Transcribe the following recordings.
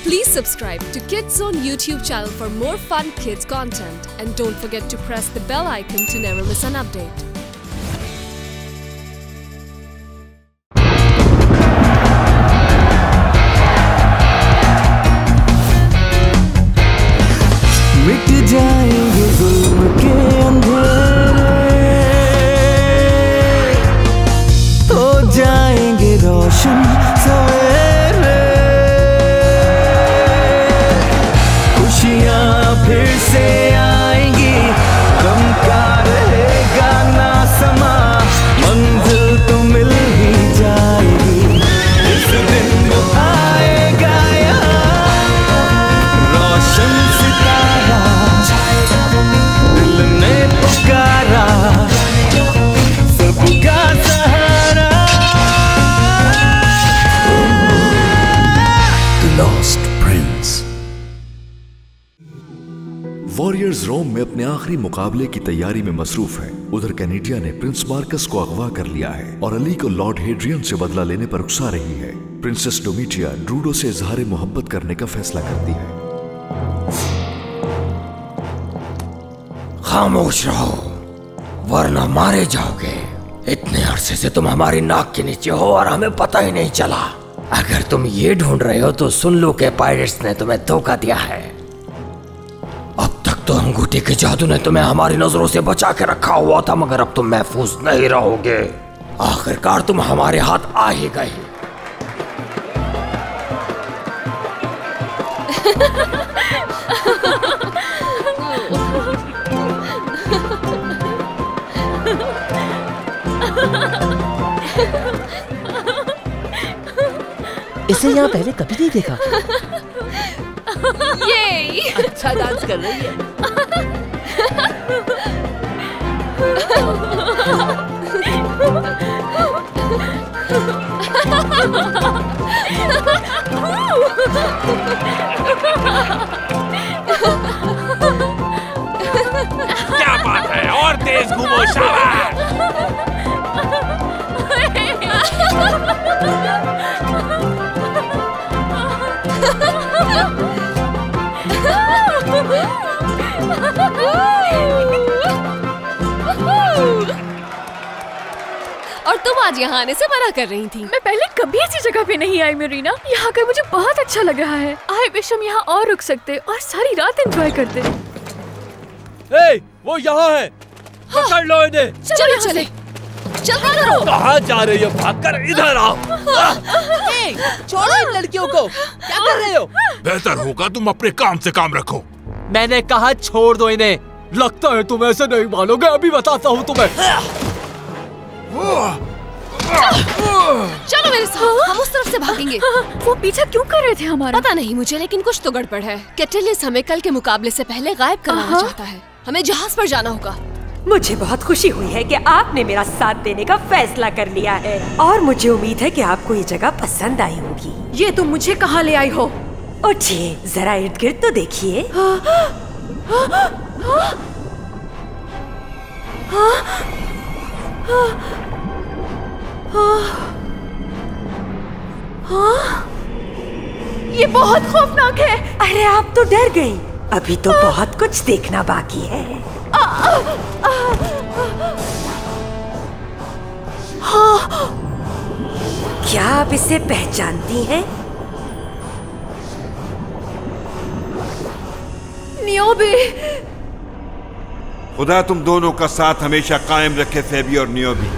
Please subscribe to Kids Zone YouTube channel for more fun kids content and don't forget to press the bell icon to never miss an update. मिट जाएंगे जुल्म के अंधेरे, हो जाएंगे रोशन सवेरे, खुशियाँ फिर से आएंगी, गम का रहेगा ना समा, मंजिल तो मिल ही जाएगी, इस दिन वो आएगा यहाँ, रोशन सितारा दिल ने पुकारा, सबका सहारा। The Lost Prince। वॉरियर्स रोम में अपने आखिरी मुकाबले की तैयारी में मसरूफ है। उधर कैनेडिया ने प्रिंस मार्कस को अगवा कर लिया है और अली को लॉर्ड हेड्रियन से बदला लेने पर उकसा रही है। प्रिंसेस डोमिटिया ड्रूडो से इजहार मोहब्बत करने का फैसला करती है। खामोश रहो वरना मारे जाओगे। इतने अरसे से तुम हमारी नाक के नीचे हो और हमें पता ही नहीं चला। अगर तुम ये ढूंढ रहे हो तो सुन लो कि पायरेट्स ने तुम्हें धोखा दिया है। अब तक तो अंगूठी के जादू ने तुम्हें हमारी नजरों से बचा के रखा हुआ था, मगर अब तुम महफूज नहीं रहोगे। आखिरकार तुम हमारे हाथ आ ही गए। इसे यहाँ पहले कभी नहीं देखा। Yay! अच्छा डांस कर रही है। क्या बात है, और तेज घूमो शाबाश। और तुम आज यहाँ आने से मना कर रही थी। मैं पहले कभी ऐसी जगह पे नहीं आई मेरीना। यहाँ आकर मुझे बहुत अच्छा लग रहा है। आई विश हम यहाँ और रुक सकते और सारी रात एंजॉय करते। वो यहाँ है, पकड़ लो इन्हें। चलो चले, जल्दी करो। कहाँ जा रही हो? भागकर इधर आओ। छोड़ो इन लड़कियों को, क्या कर रहे हो? बेहतर होगा तुम अपने काम से काम रखो। मैंने कहा छोड़ दो इन्हें। लगता है तुम ऐसे नहीं मानोगे, अभी बताता हूँ तुम्हें। चलो मेरे साथ, हम उस तरफ से भागेंगे। वो पीछा क्यों कर रहे थे हमारा? पता नहीं मुझे, लेकिन कुछ तो गड़बड़ है। कैटेलियस हमें कल के मुकाबले से पहले गायब करना चाहता है। हमें जहाज पर जाना होगा। मुझे बहुत खुशी हुई है कि आपने मेरा साथ देने का फैसला कर लिया है और मुझे उम्मीद है कि आपको ये जगह पसंद आई होगी। ये तुम मुझे कहाँ ले आई हो? उठिए, जरा इर्द गिर्द तो देखिए। ये बहुत खौफनाक है। अरे आप तो डर गई, अभी तो बहुत कुछ देखना बाकी है। क्या आप इसे पहचानती हैं? नियोबे। खुदा तुम दोनों का साथ हमेशा कायम रखे, फेबी और नियोबी।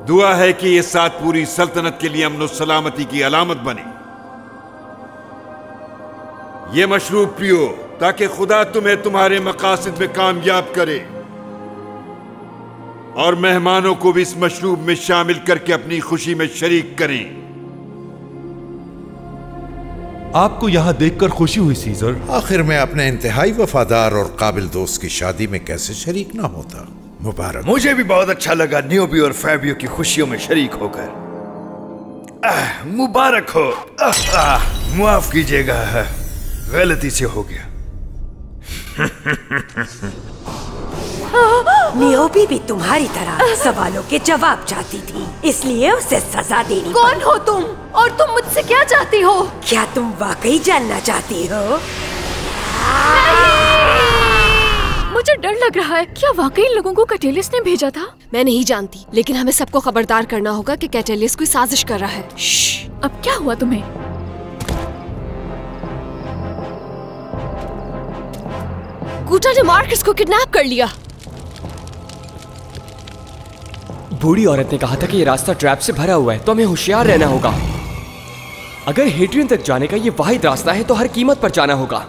दुआ है कि ये साथ पूरी सल्तनत के लिए अमन और सलामती की अलामत बने। ये मशरूब पियो ताकि खुदा तुम्हें तुम्हारे मकासद में कामयाब करे और मेहमानों को भी इस मशरूब में शामिल करके अपनी खुशी में शरीक करें। आपको यहाँ देखकर खुशी हुई सीजर। आखिर में अपने इंतहाई वफादार और काबिल दोस्त की शादी में कैसे शरीक ना होता। मुबारक। मुझे भी बहुत अच्छा लगा नियोबी और फैबियो की खुशियों में शरीक होकर। मुबारक हो। माफ कीजिएगा, गलती से हो गया। नियोबी भी तुम्हारी तरह सवालों के जवाब चाहती थी, इसलिए उसे सजा देनी। कौन हो तुम और तुम मुझसे क्या चाहती हो? क्या तुम वाकई जानना चाहती हो? मुझे डर लग रहा है। क्या वाकई लोगों को कैटेलियस ने भेजा था? मैं नहीं जानती, लेकिन हमें सबको खबरदार करना होगा कि कैटेलियस कोई साजिश कर रहा है। अब क्या हुआ तुम्हें? कूटा ने मार्कस को किडनैप कर लिया। बूढ़ी औरत ने कहा था कि ये रास्ता ट्रैप से भरा हुआ है, तो हमें होशियार रहना होगा। अगर हेड्रियन तक जाने का ये वाहिद रास्ता है तो हर कीमत पर जाना होगा।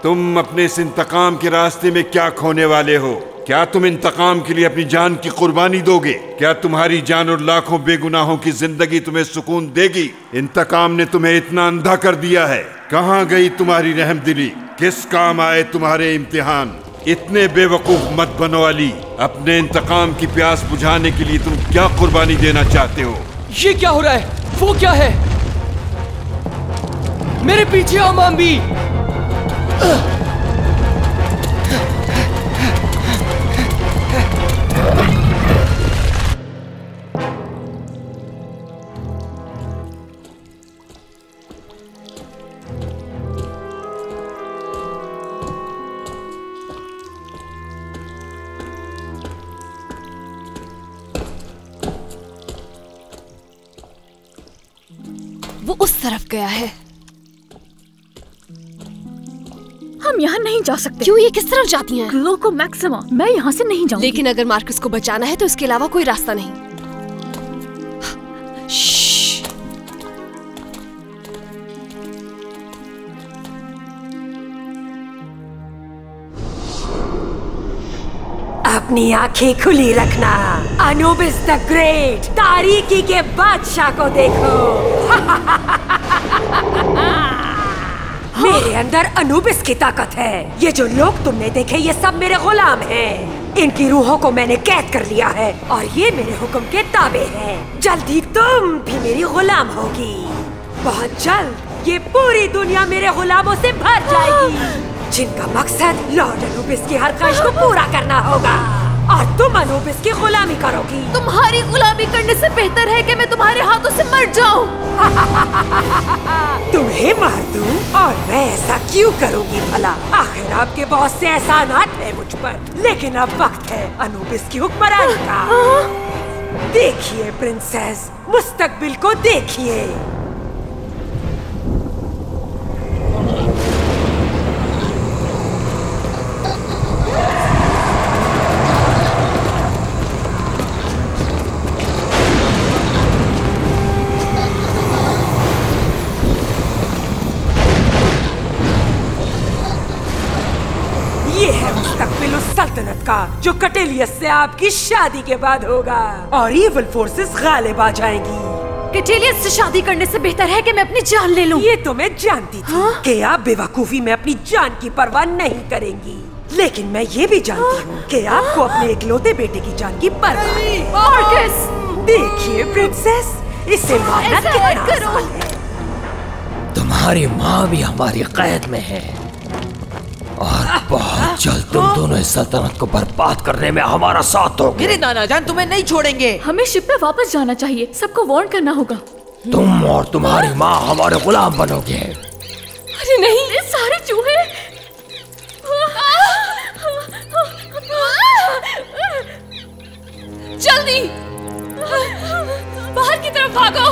तुम अपने इस इंतकाम के रास्ते में क्या खोने वाले हो? क्या तुम इंतकाम के लिए अपनी जान की कुर्बानी दोगे? क्या तुम्हारी जान और लाखों बेगुनाहों की जिंदगी तुम्हें सुकून देगी? इंतकाम ने तुम्हें इतना अंधा कर दिया है। कहाँ गई तुम्हारी रहमदिली? किस काम आए तुम्हारे इम्तिहान? इतने बेवकूफ मत बनो अली। अपने इंतकाम की प्यास बुझाने के लिए तुम क्या कुर्बानी देना चाहते हो? ये क्या हो रहा है? वो क्या है? मेरे पीछे आओ माम्बी। वो उस तरफ गया है। हम यहाँ नहीं जा सकते। क्यों? ये किस तरफ जाती हैं? ग्लोको मैक्सिमा। मैं यहाँ से नहीं जाऊंगी। लेकिन अगर मार्कस को बचाना है तो इसके अलावा कोई रास्ता नहीं। अपनी आंखें खुली रखना। अनुबिस द ग्रेट, तारीकी के बादशाह को देखो। मेरे अंदर अनुबिस की ताकत है। ये जो लोग तुमने देखे ये सब मेरे गुलाम हैं। इनकी रूहों को मैंने कैद कर लिया है और ये मेरे हुक्म के ताबे हैं। जल्दी तुम भी मेरी गुलाम होगी। बहुत जल्द ये पूरी दुनिया मेरे गुलामों से भर जाएगी, जिनका मकसद लॉर्ड अनुबिस की हर ख्वाहिश को पूरा करना होगा। और तुम अनुबिस की गुलामी करोगी। तुम्हारी गुलामी करने से बेहतर है कि मैं तुम्हारे हाथों से मर जाऊं। तुम्हें मार दूं? और मैं ऐसा क्यों करूंगी भला? आखिर आपके बहुत से एहसानात हैं मुझ पर। लेकिन अब वक्त है अनुबिस की हुक्मरानी का। देखिए प्रिंसेस, मुस्तकबिल को देखिए। सल्तनत का जो कैटेलियस से आपकी शादी के बाद होगा और इविल फोर्सेस गालिब आ जाएंगी। कैटेलियस से शादी करने से बेहतर है कि मैं अपनी जान ले लूं। ये तो मैं जानती थी कि आप बेवकूफी में अपनी जान की परवाह नहीं करेंगी, लेकिन मैं ये भी जानती हूँ कि आपको अपने इकलौते बेटे की जान की परवाह है। मार्कस! देखिए प्रिंसेस, इसे मानना कितना आसान है। तुम्हारी माँ भी हमारी कैद में है और बहुत जल्द तुम दोनों इस सल्तनत को बर्बाद करने में हमारा साथ दोगे। मेरे नाना जान तुम्हें नहीं छोड़ेंगे। हमें शिप पे वापस जाना चाहिए। सबको वार्न करना होगा। तुम और तुम्हारी माँ हमारे गुलाम बनोगे। अरे नहीं, ये सारे चूहे। जल्दी बाहर की तरफ भागो।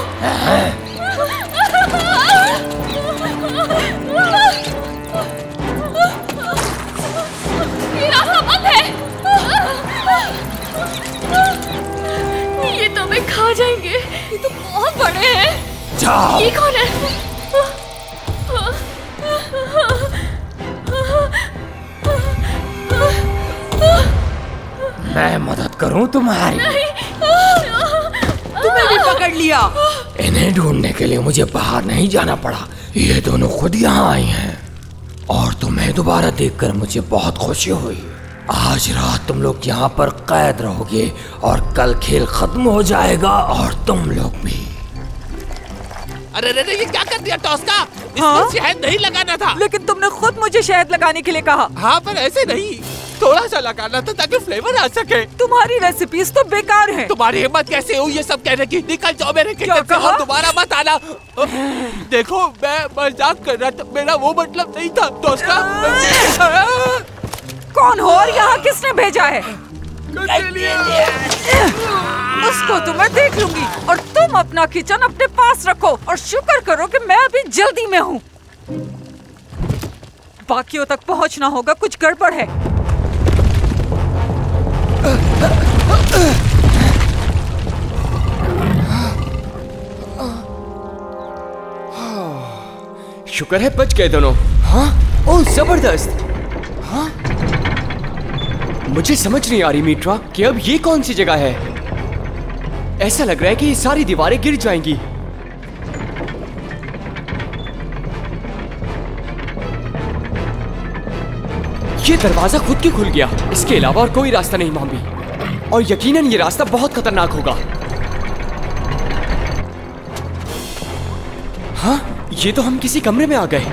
रास्ता बंद है। ये तो हमें खा जाएंगे। ये तो बहुत बड़े हैं। जाओ। ये कौन है? मैं मदद करूं तुम्हारी? तुम्हें भी पकड़ लिया। इन्हें ढूंढने के लिए मुझे बाहर नहीं जाना पड़ा। ये दोनों खुद यहाँ आई हैं और तुम्हें दोबारा देखकर मुझे बहुत खुशी हुई। आज रात तुम लोग यहाँ पर कैद रहोगे और कल खेल खत्म हो जाएगा और तुम लोग भी। अरे रे ये क्या कर दिया टॉस्का? इसमें हाँ? शहद नहीं लगाना था। लेकिन तुमने खुद मुझे शहद लगाने के लिए कहा। हाँ पर ऐसे नहीं, थोड़ा सा लगाना था ताकि फ्लेवर आ सके। तुम्हारी रेसिपीज तो बेकार है। तुम्हारी हिम्मत कैसे हुई ये सब कहने की? निकल जाओ मेरे किचन से और दोबारा मत आना। देखो मैं मजाक कर रहा था, मेरा वो मतलब नहीं था टॉस्का। कौन हो और यहाँ किसने भेजा है? उसको तो मैं देख लूंगी और तुम अपना किचन अपने पास रखो और शुक्र करो कि मैं अभी जल्दी में हूँ। बाकियों तक पहुँचना होगा, कुछ गड़बड़ है। शुक्र है बच गए दोनों। हाँ? ओह जबरदस्त। हाँ? मुझे समझ नहीं आ रही मीट्रा कि अब ये कौन सी जगह है। ऐसा लग रहा है कि ये सारी दीवारें गिर जाएंगी। ये दरवाजा खुद ही खुल गया। इसके अलावा और कोई रास्ता नहीं मामी, और यकीनन ये रास्ता बहुत खतरनाक होगा। हाँ, ये तो हम किसी कमरे में आ गए।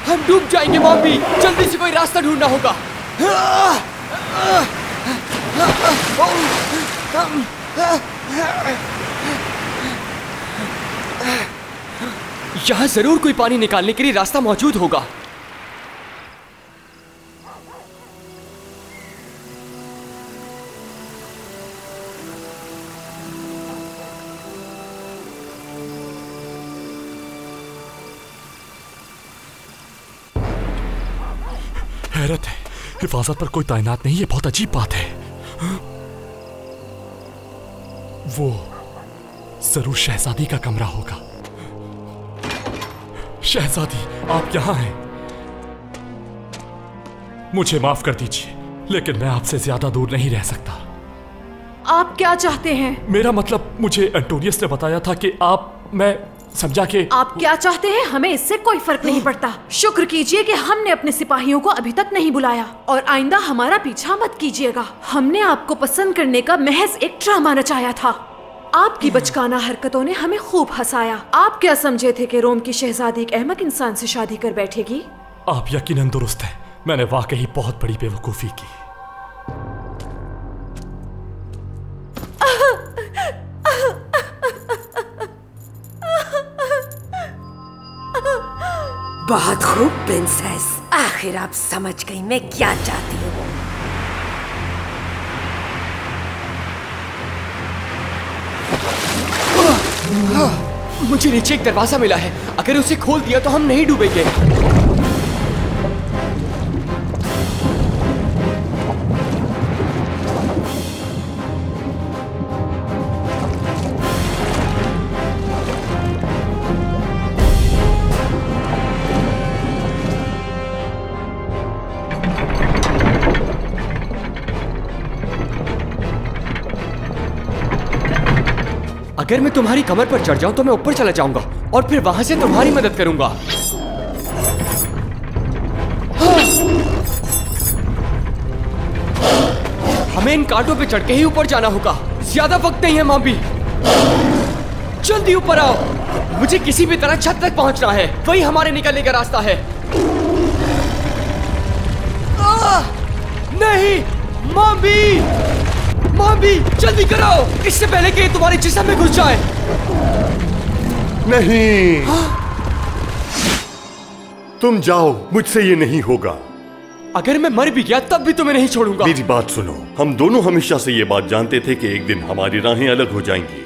हम डूब जाएंगे मॉम्बी, जल्दी से कोई रास्ता ढूंढना होगा। यहाँ जरूर कोई पानी निकालने के लिए रास्ता मौजूद होगा। हैरत है, हिफाजत पर कोई तैनात नहीं, ये बहुत अजीब बात है। वो जरूर शहजादी का कमरा होगा। शहजादी, आप यहाँ हैं। मुझे माफ कर दीजिए, लेकिन मैं आपसे ज्यादा दूर नहीं रह सकता। आप क्या चाहते हैं? मेरा मतलब, मुझे एंटोनियस ने बताया था कि मैं समझा कि आप क्या चाहते हैं, हमें इससे कोई फर्क नहीं पड़ता। शुक्र कीजिए कि हमने अपने सिपाहियों को अभी तक नहीं बुलाया, और आइंदा हमारा पीछा मत कीजिएगा। हमने आपको पसंद करने का महज एक ड्रामा रचाया था। आपकी बचकाना हरकतों ने हमें खूब हंसाया। आप क्या समझे थे कि रोम की शहजादी एक अहमक इंसान से शादी कर बैठेगी? आप यकीनन दुरुस्त हैं। मैंने वाकई बहुत बड़ी बेवकूफी की। बहुत खूब प्रिंसेस, आखिर आप समझ गई मैं क्या चाहती हूँ। मुझे नीचे एक दरवाजा मिला है, अगर उसे खोल दिया तो हम नहीं डूबेंगे। अगर मैं तुम्हारी कमर पर चढ़ जाऊं तो मैं ऊपर चला जाऊंगा और फिर वहां से तुम्हारी मदद करूंगा। हमें इन कांटों पे चढ़ के ही ऊपर जाना होगा। ज्यादा वक्त नहीं है मामी, जल्दी ऊपर आओ। मुझे किसी भी तरह छत तक पहुंचना है, वही हमारे निकलने का रास्ता है। नहीं मामी, मामी जल्दी करो, इससे पहले कि तुम्हारे जिस्म में घुस जाए। नहीं, तुम जाओ, मुझसे ये नहीं होगा। अगर मैं मर भी गया तब भी तुम्हें नहीं छोड़ूंगा। मेरी बात सुनो, हम दोनों हमेशा से ये बात जानते थे कि एक दिन हमारी राहें अलग हो जाएंगी।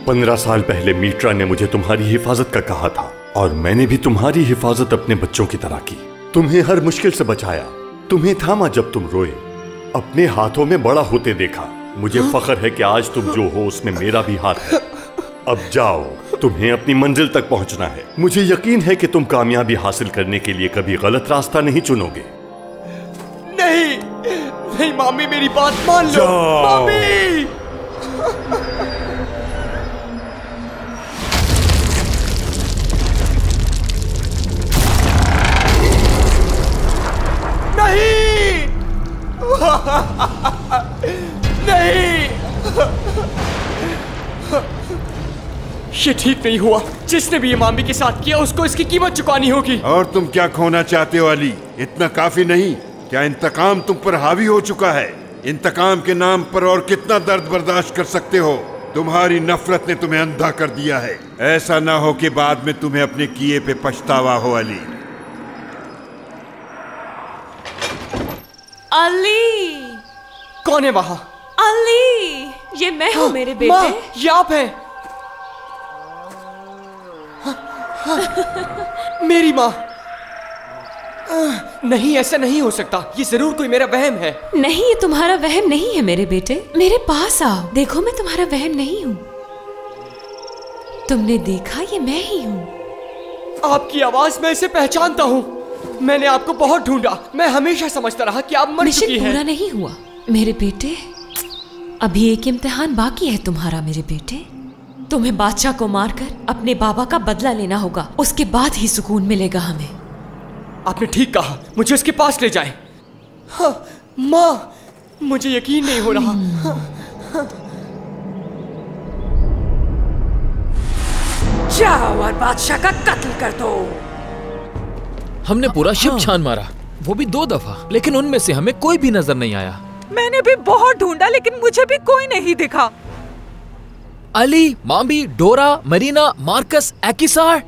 15 साल पहले मीट्रा ने मुझे तुम्हारी हिफाजत का कहा था, और मैंने भी तुम्हारी हिफाजत अपने बच्चों की तरह की। तुम्हें हर मुश्किल से बचाया, तुम्हें थामा जब तुम रोए, अपने हाथों में बड़ा होते देखा। मुझे फख्र है कि आज तुम जो हो उसमें मेरा भी हाथ है। अब जाओ, तुम्हें अपनी मंजिल तक पहुंचना है। मुझे यकीन है कि तुम कामयाबी हासिल करने के लिए कभी गलत रास्ता नहीं चुनोगे। नहीं नहीं मामी, मेरी बात मान लो। मामी नहीं नहीं, ये ठीक नहीं हुआ। जिसने भी ये मामी के साथ किया उसको इसकी कीमत चुकानी होगी। और तुम क्या खोना चाहते हो अली? इतना काफी नहीं? क्या इंतकाम तुम पर हावी हो चुका है? इंतकाम के नाम पर और कितना दर्द बर्दाश्त कर सकते हो? तुम्हारी नफरत ने तुम्हें अंधा कर दिया है। ऐसा ना हो कि बाद में तुम्हें अपने किए पे पछतावा हो अली। अली! कौन है वहां? अली! ये मैं हूँ मेरे बेटे। माँ, ये आप हैं? मेरी माँ। नहीं, ऐसा नहीं हो सकता। ये जरूर कोई मेरा वहम है। नहीं, ये तुम्हारा वहम नहीं है मेरे बेटे। मेरे पास आओ, देखो मैं तुम्हारा वहम नहीं हूँ। तुमने देखा, ये मैं ही हूँ। आपकी आवाज मैं इसे पहचानता हूँ। मैंने आपको बहुत ढूंढा। मैं हमेशा समझता रहा कि आप मर चुकी हैं। पूरा नहीं हुआ मेरे बेटे। अभी एक इम्तिहान बाकी है तुम्हारा मेरे बेटे। तुम्हें बादशाह को मारकर अपने बाबा का बदला लेना होगा। उसके बाद ही सुकून मिलेगा हमें। आपने ठीक कहा, मुझे उसके पास ले जाएं। हाँ, माँ, मुझे यकीन नहीं हो रहा। जाओ और बादशाह का कत्ल कर दो। हमने पूरा शिप छान मारा, वो भी 2 दफा, लेकिन उनमें से हमें कोई भी नजर नहीं आया। मैंने भी बहुत ढूंढा लेकिन मुझे भी कोई नहीं दिखा। अली, मामी, डोरा, मरीना, मार्कस, एकिसार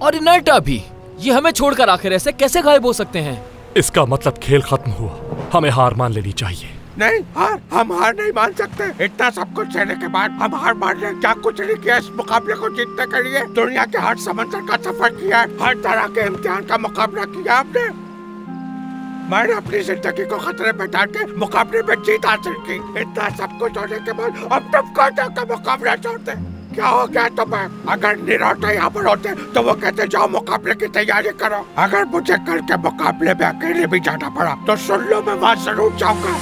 और इनर्टा भी, ये हमें छोड़कर आखिर ऐसे कैसे गायब हो सकते हैं? इसका मतलब खेल खत्म हुआ। हमें हार मान लेनी चाहिए। नहीं, हम हार नहीं मान सकते। इतना सब कुछ सहने के बाद हम हार मान लें? क्या कुछ नहीं किया इस मुकाबले को जीतने के लिए? दुनिया के हर समंदर का सफर किया, हर तरह के इम्तिहान का मुकाबला किया आपने। मैंने अपनी जिंदगी को खतरे में डाल के मुकाबले में जीत हासिल की। इतना सब कुछ होने के बाद अब तुम कहते का मुकाबला छोड़ते? क्या हो गया तुम्हें? अगर निरौटा यहाँ पर होते तो वो कहते जाओ मुकाबले की तैयारी करो। अगर मुझे कल के मुकाबले में अकेले भी जाना पड़ा तो सुन लो, मैं वहाँ जरूर जाऊंगा।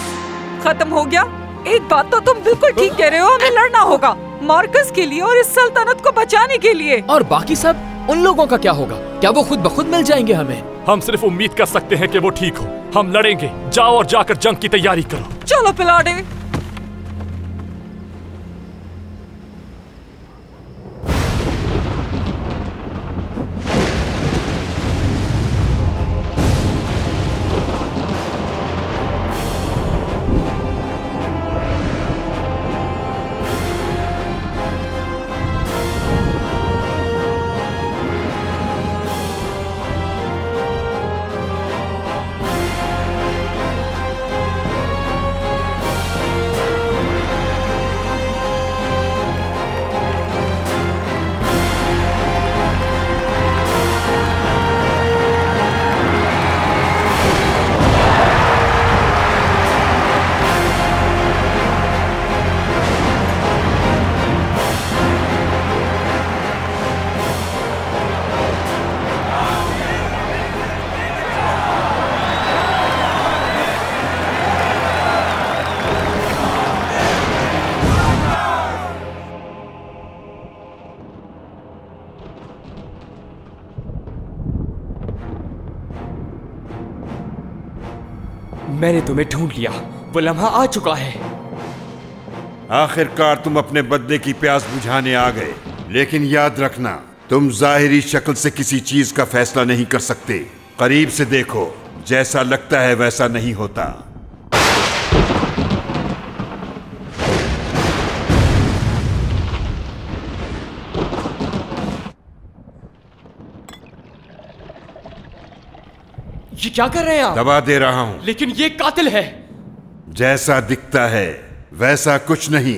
खत्म हो गया? एक बात तो तुम बिल्कुल ठीक कह रहे हो, हमें लड़ना होगा मार्कस के लिए और इस सल्तनत को बचाने के लिए। और बाकी सब, उन लोगों का क्या होगा? क्या वो खुद ब खुद मिल जाएंगे हमें? हम सिर्फ उम्मीद कर सकते हैं कि वो ठीक हो। हम लड़ेंगे। जाओ और जाकर जंग की तैयारी करो। चलो पिलाडे। मैंने तुम्हें ढूंढ लिया, वो लम्हा आ चुका है। आखिरकार तुम अपने बदले की प्यास बुझाने आ गए, लेकिन याद रखना, तुम जाहिरी शक्ल से किसी चीज का फैसला नहीं कर सकते। करीब से देखो, जैसा लगता है वैसा नहीं होता। ये क्या कर रहे हैं आप? दबा दे रहा हूं। लेकिन ये कातिल है। जैसा दिखता है वैसा कुछ नहीं।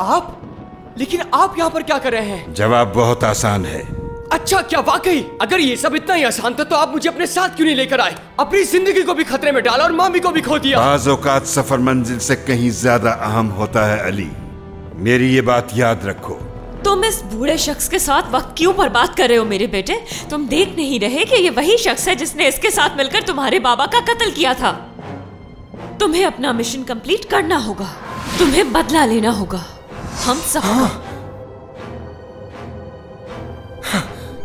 आप? लेकिन आप यहां पर क्या कर रहे हैं? जवाब बहुत आसान है। अच्छा, क्या वाकई? अगर ये सब इतना ही आसान था तो आप मुझे अपने साथ क्यों नहीं लेकर आए? अपनी जिंदगी को भी खतरे में डाला और मामी को भी खो दिया। बाज़ औक़ात सफर मंजिल से कहीं ज्यादा अहम होता है अली, मेरी ये बात याद रखो। तुम इस बूढ़े शख्स के साथ वक्त क्यों बर्बाद कर रहे हो मेरे बेटे? तुम देख नहीं रहे कि ये वही शख्स है जिसने इसके साथ मिलकर तुम्हारे बाबा का कत्ल किया था। तुम्हें अपना मिशन कंप्लीट करना होगा, तुम्हें बदला लेना होगा हम सबका।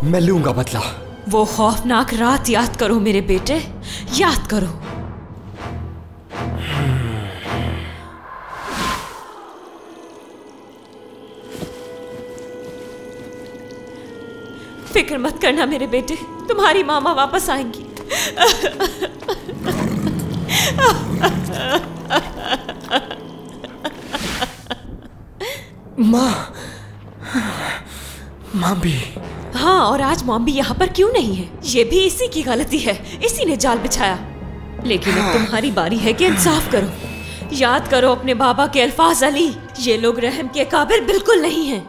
मैं लूंगा बदला। वो खौफनाक रात याद करो मेरे बेटे, याद करो। फिक्र मत करना मेरे बेटे, तुम्हारी मामा वापस आएंगी। मामी। हाँ, और आज मॉम्बी यहाँ पर क्यों नहीं है? ये भी इसी की गलती है, इसी ने जाल बिछाया। लेकिन अब तुम्हारी बारी है कि इंसाफ करो। याद करो अपने बाबा के अल्फाज अली, ये लोग रहम के काबिल बिल्कुल नहीं हैं।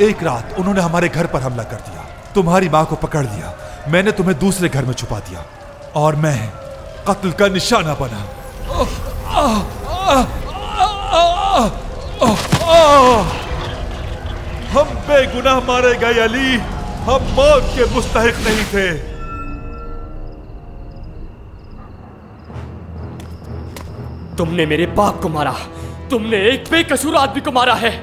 एक रात उन्होंने हमारे घर पर हमला कर दिया, तुम्हारी माँ को पकड़ लिया, मैंने तुम्हें दूसरे घर में छुपा दिया और मैं कत्ल का निशाना बना। हम बेगुनाह मारे गए अली, हम मौत के मुस्तहिक नहीं थे। तुमने मेरे बाप को मारा, तुमने एक बेकसूर आदमी को मारा है।